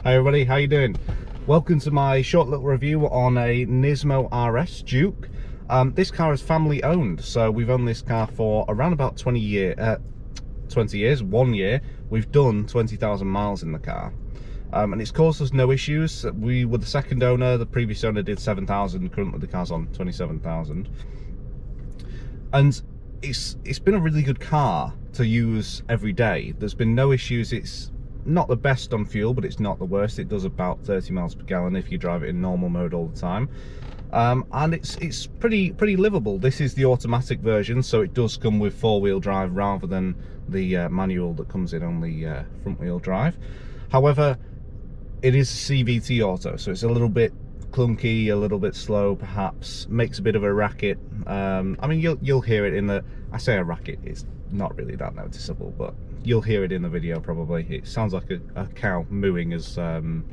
Hi everybody, how you doing? Welcome to my short little review on a Nismo RS Duke. This car is family owned, so we've owned this car for around about 20 years, 1 year. We've done 20,000 miles in the car. And it's caused us no issues. We were the second owner, the previous owner did 7,000, currently the car's on 27,000. And it's been a really good car to use every day. There's been no issues. It's not the best on fuel, but it's not the worst. It does about 30 miles per gallon if you drive it in normal mode all the time. And it's pretty livable. This is the automatic version, so it does come with four-wheel drive rather than the manual that comes in on the front-wheel drive. However, it is CVT auto, so it's a little bit clunky, a little bit slow, perhaps makes a bit of a racket. I mean, you'll hear it in the. I say a racket, it's not really that noticeable, but you'll hear it in the video probably. It sounds like a cow mooing, as one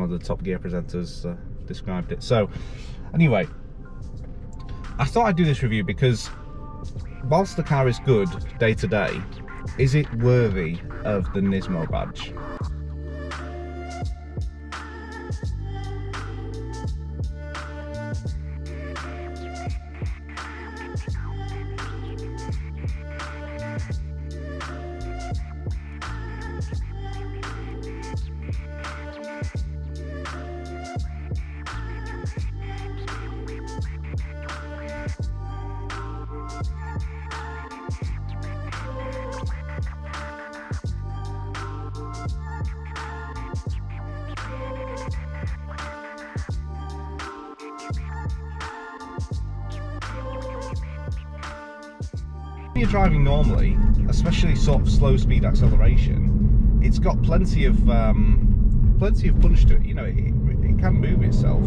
of the Top Gear presenters described it. So anyway, I thought I'd do this review because whilst the car is good day to day, is it worthy of the Nismo badge? When you're driving normally, especially sort of slow speed acceleration, it's got plenty of punch to it. You know, it can move itself.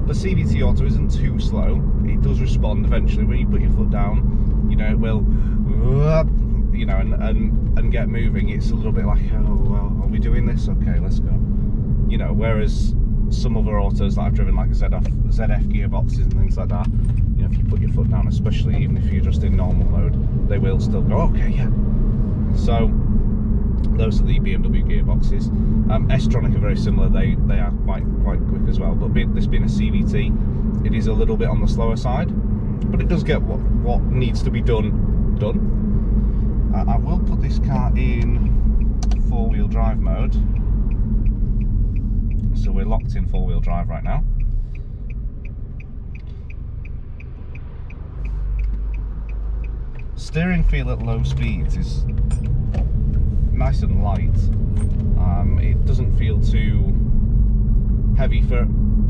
The CVT auto isn't too slow. It does respond eventually when you put your foot down. You know, it will, you know, and get moving. It's a little bit like, oh well, are we doing this? Okay, let's go. You know, whereas some other autos that I've driven, like ZF gearboxes and things like that, you know, if you put your foot down, especially even if you're just in normal mode, they will still go, okay, yeah. So those are the BMW gearboxes. S-Tronic are very similar. They are quite quick as well. But this being a CVT, it is a little bit on the slower side, but it does get what needs to be done. I will put this car in four-wheel drive mode. So we're locked in four-wheel drive right now. Steering feel at low speeds is nice and light. It doesn't feel too heavy.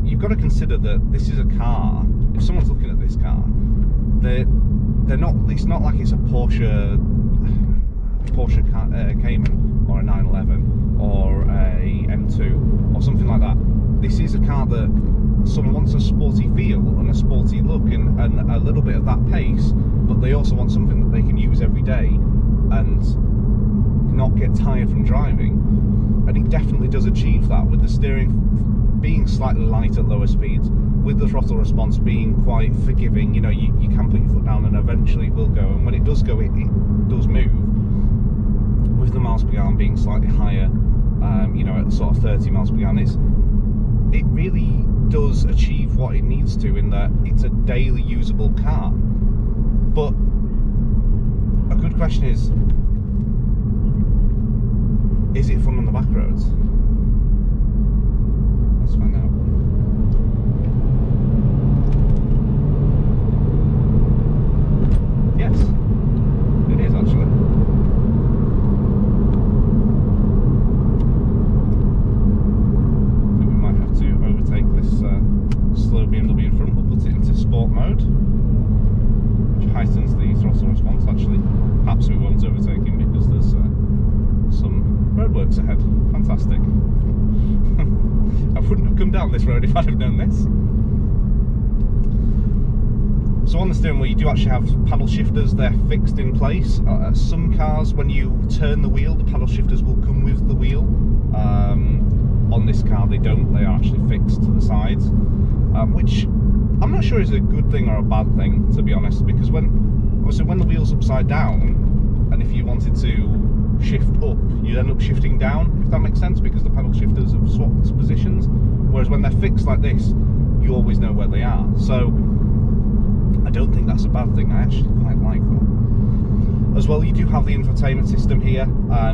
You've got to consider that this is a car. If someone's looking at this car, they're not. It's not like it's a Porsche Cayman or a 911 or a M2 or something like that. This is a car that someone wants a sporty feel and a sporty look and a little bit of that pace, but they also want something that they can use every day and not get tired from driving. And it definitely does achieve that, with the steering being slightly light at lower speeds, with the throttle response being quite forgiving. You know, you can put your foot down and eventually it will go, and when it does go, it does move. With the miles per gallon being slightly higher, you know, at sort of 30 miles per gallon, it really does achieve what it needs to, in that it's a daily usable car. But a good question is it fun on the back roads? Let's find out. Yes, it is actually. I think we might have to overtake this slow BMW in front. We'll put it into sport mode, which heightens the throttle response. Actually, perhaps we won't overtake him because there's some roadworks ahead. Fantastic. I wouldn't have come down this road if I'd have known this. So on the steering wheel, you do actually have paddle shifters. They're fixed in place. Some cars, when you turn the wheel, the paddle shifters will come with the wheel. On this car, they don't. They are actually fixed to the sides, which I'm not sure is a good thing or a bad thing, to be honest, because obviously when the wheel's upside down, and if you wanted to shift up, you'd end up shifting down, if that makes sense, because the pedal shifters have swapped positions. Whereas when they're fixed like this, you always know where they are. So I don't think that's a bad thing. I actually quite like that. As well, you do have the infotainment system here.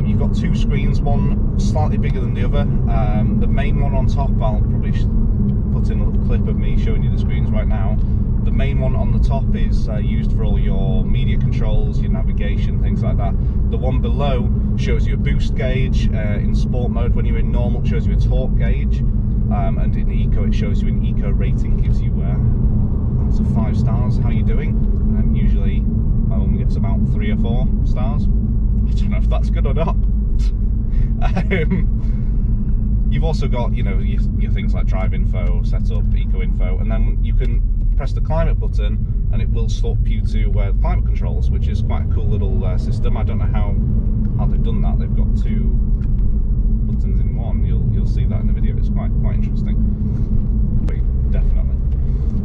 You've got two screens, one slightly bigger than the other. The main one on top, I'll probably put in a little clip of me showing you the screens right now. The main one on the top is used for all your media controls, your navigation, things like that. The one below shows you a boost gauge. In sport mode, when you're in normal, it shows you a torque gauge. And in eco, it shows you an eco rating, gives you out of 5 stars how you're doing. Usually my one gets about 3 or 4 stars. I don't know if that's good or not. You've also got, you know, your things like drive info, setup, eco info, and then you can press the climate button and it will swap you to the climate controls, which is quite a cool little system. I don't know how they've done that. They've got 2 buttons in one. You'll see that in the video. It's quite interesting. Definitely,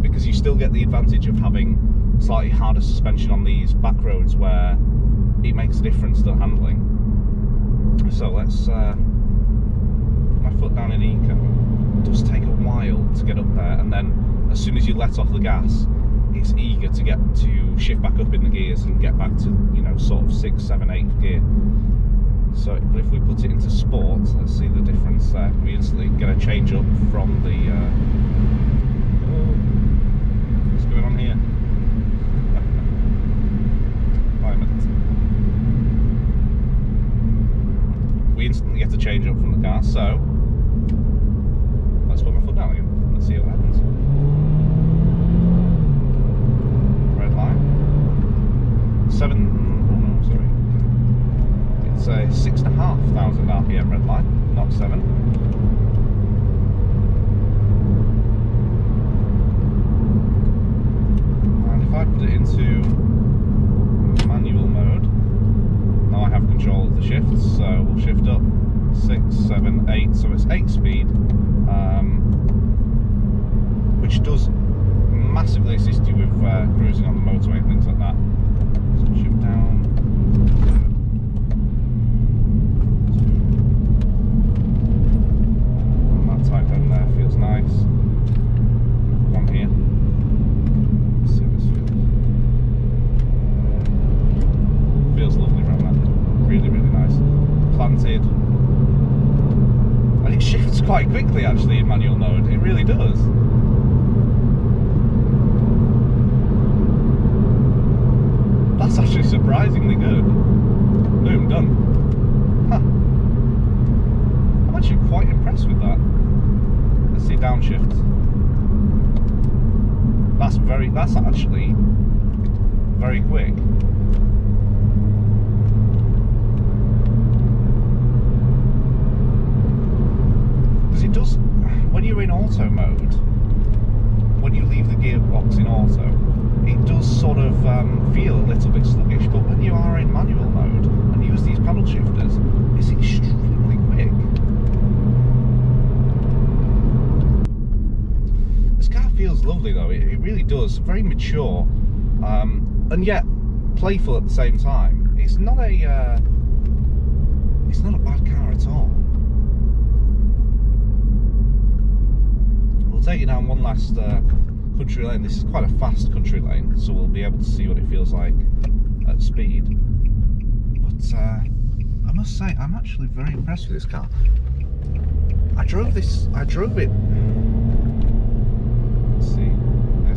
because you still get the advantage of having slightly harder suspension on these back roads where it makes a difference to handling. So let's my foot down in eco. It does take a while to get up there, and then as soon as you let off the gas, it's eager to get to shift back up in the gears and get back to, you know, sort of 6th, 7th, 8th gear. So but if we put it into sport, let's see the difference there. We instantly get a change up from the what's going on here? We instantly get a change up from the car, so let's put my foot down again. Let's see what happens. Red line. 6,500 RPM red line, not 7. And if I put it into manual mode, now I have control of the shifts, so we'll shift up 6, 7, 8, so it's 8 speed, which does massively assist you with cruising on the motorway and things like that. So shift down. Tight down there, feels nice. One here. Let's see how this feels. Feels lovely around that. Really nice. Planted. And it shifts quite quickly actually in manual mode. It really does. That's actually surprisingly good. Boom, done. Huh. I'm actually quite impressed with that. Let's see downshift. That's actually very quick. Because it does, when you're in auto mode, when you leave the gearbox in auto, it does sort of feel a little bit sluggish, but when you are in manual mode and use these paddle shifters, it's extremely quick. Feels lovely though, it really does. Very mature, and yet playful at the same time. It's not a bad car at all. We'll take it down one last country lane. This is quite a fast country lane, so we'll be able to see what it feels like at speed. But I must say, I'm actually very impressed with this car. I drove it.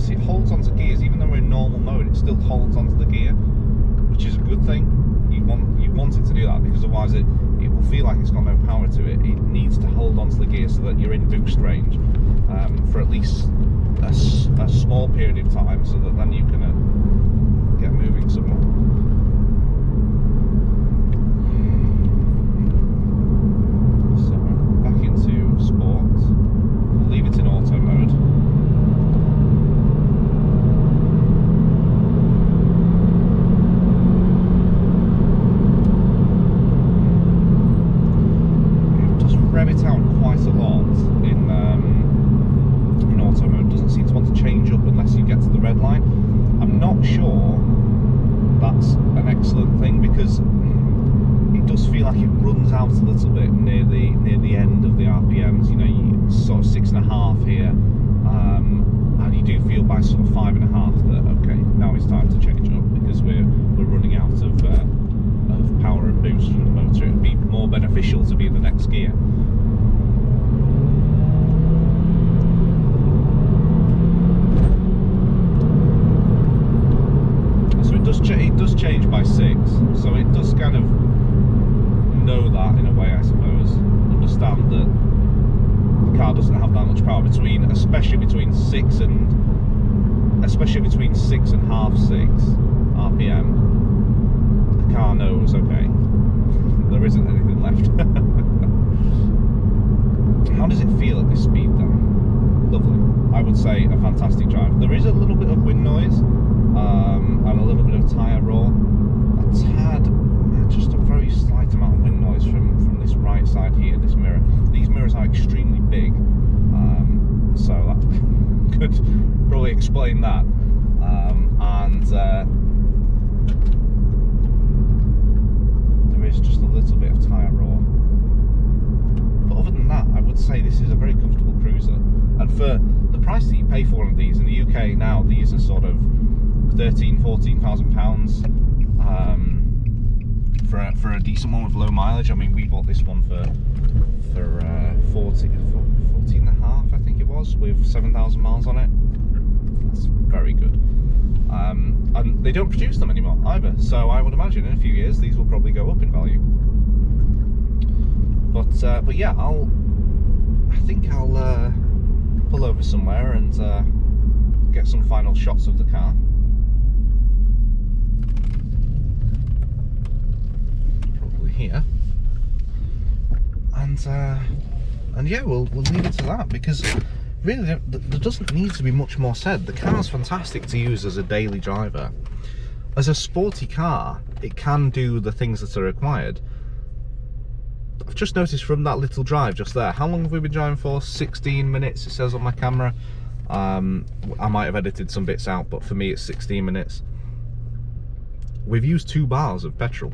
See, it holds onto gears, even though we're in normal mode, it still holds onto the gear, which is a good thing. You want it to do that, because otherwise it will feel like it's got no power to it. It needs to hold onto the gear so that you're in boost range for at least a small period of time, so that then you can get moving somewhere. So back into sport. We'll leave it in auto mode. Rev it out quite a lot in auto mode. Doesn't seem to want to change up unless you get to the red line. I'm not sure that's goes out a little bit near the end of the RPMs. You know, you sort of 6.5 here, and you do feel by sort of 5.5 that okay, now it's time to change up because we're running out of power and boost from the motor. It would be more beneficial to be in the next gear. It does change by 6, so it does kind of know that in a way, I suppose. Understand that the car doesn't have that much power especially between 6 and half 6 RPM. The car knows, okay, there isn't anything left. How does it feel at this speed then? Lovely. I would say a fantastic drive. There is a little bit of wind noise, and a little bit of tyre roar, a tad, just a very slight amount of wind noise from this right side here, this mirror. These mirrors are extremely big, so that could probably explain that. There is just a little bit of tyre roar, but other than that, I would say this is a very comfortable cruiser. And for the price that you pay for one of these in the UK now, these are sort of £13,000-14,000 for a decent one with low mileage. I mean, we bought this one for 14.5, I think it was, with 7,000 miles on it. That's very good. And they don't produce them anymore either, so I would imagine in a few years these will probably go up in value. But yeah, I think I'll pull over somewhere and get some final shots of the car. Probably here. And yeah, we'll leave it to that, because really there doesn't need to be much more said. The car's fantastic to use as a daily driver. As a sporty car, it can do the things that are required. I've just noticed from that little drive just there, how long have we been driving for? 16 minutes, it says on my camera. I might have edited some bits out, but for me it's 16 minutes. We've used 2 bars of petrol.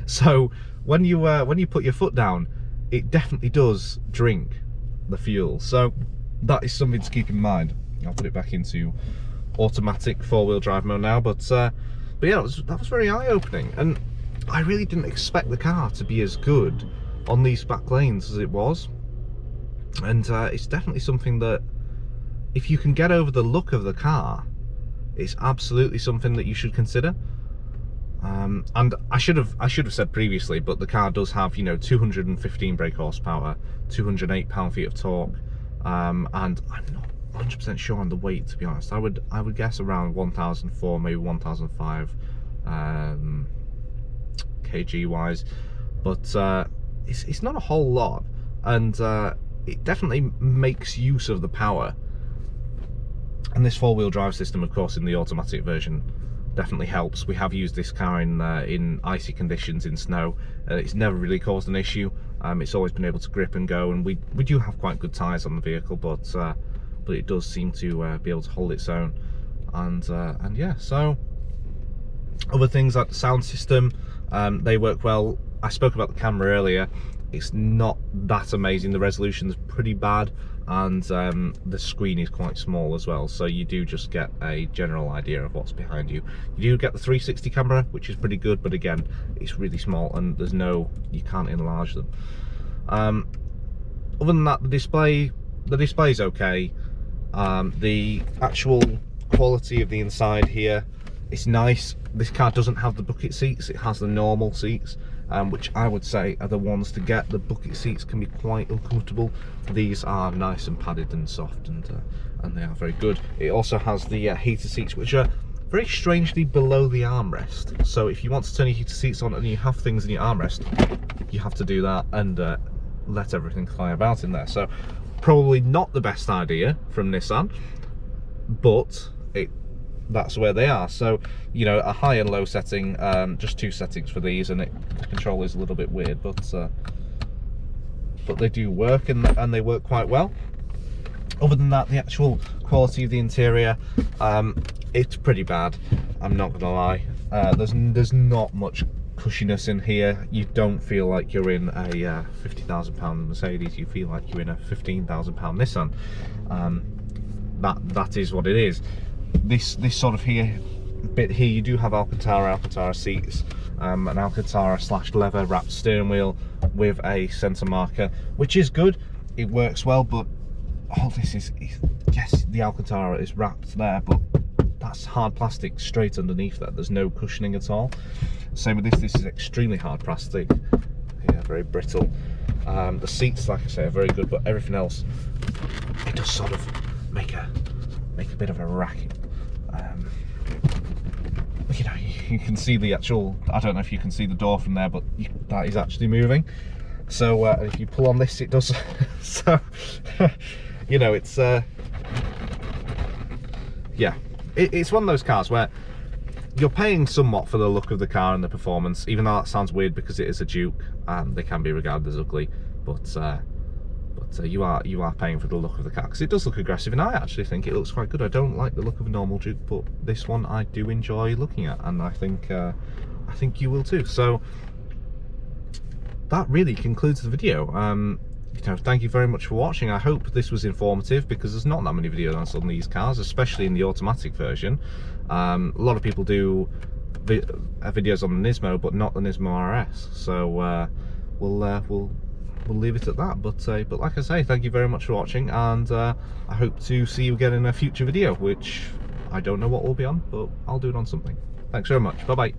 So when you put your foot down, it definitely does drink the fuel. So that is something to keep in mind. I'll put it back into automatic 4-wheel drive mode now, but yeah, that was very eye-opening, and I really didn't expect the car to be as good on these back lanes as it was. And it's definitely something that, if you can get over the look of the car, it's absolutely something that you should consider. And I should have said previously, but the car does have, you know, 215 brake horsepower, 208 pound-feet of torque, and I'm not 100% sure on the weight, to be honest. I would guess around 1,004, maybe 1,005 kg wise, but it's not a whole lot, and it definitely makes use of the power. And this 4-wheel drive system, of course, in the automatic version definitely helps. We have used this car in icy conditions, in snow. It's never really caused an issue. It's always been able to grip and go, and we do have quite good tyres on the vehicle, but it does seem to be able to hold its own. And yeah, so other things like the sound system, they work well. I spoke about the camera earlier. It's not that amazing. The resolution's pretty bad, and the screen is quite small as well, so you do just get a general idea of what's behind you. You do get the 360 camera, which is pretty good, but again, it's really small, and you can't enlarge them. Other than that, the display's okay. The actual quality of the inside here, it's nice. This car doesn't have the bucket seats, it has the normal seats, which I would say are the ones to get. The bucket seats can be quite uncomfortable. These are nice and padded and soft, and they are very good. It also has the heated seats, which are very strangely below the armrest. So if you want to turn your heated seats on and you have things in your armrest, you have to do that and let everything fly about in there. So probably not the best idea from Nissan, but that's where they are. So, you know, a high and low setting, just 2 settings for these, and the control is a little bit weird, but they do work, and they work quite well. Other than that, the actual quality of the interior, it's pretty bad, I'm not gonna lie. There's not much cushiness in here. You don't feel like you're in a £50,000 Mercedes. You feel like you're in a £15,000 Nissan. That is what it is. This sort of bit here, you do have Alcantara seats, an Alcantara / leather wrapped steering wheel with a centre marker, which is good. It works well, but all this is yes, the Alcantara is wrapped there, but that's hard plastic straight underneath that. There's no cushioning at all. Same with this. This is extremely hard plastic. Yeah, very brittle. The seats, like I say, are very good, but everything else, it does sort of make a bit of a racket. You know, you can see the actual, I don't know if you can see the door from there, but that is actually moving. So if you pull on this, it does. So you know, it's yeah, it's one of those cars where you're paying somewhat for the look of the car and the performance, even though that sounds weird because it is a Duke and they can be regarded as ugly, but you are paying for the look of the car, because it does look aggressive, and I actually think it looks quite good. I don't like the look of a normal Duke, but this one I do enjoy looking at, and I think you will too. So that really concludes the video. You know, thank you very much for watching. I hope this was informative, because there's not that many videos on these cars, especially in the automatic version. A lot of people do videos on the Nismo, but not the Nismo RS. So we'll leave it at that. But like I say, thank you very much for watching, and I hope to see you again in a future video, which I don't know what will be on, but I'll do it on something. Thanks very much. Bye bye.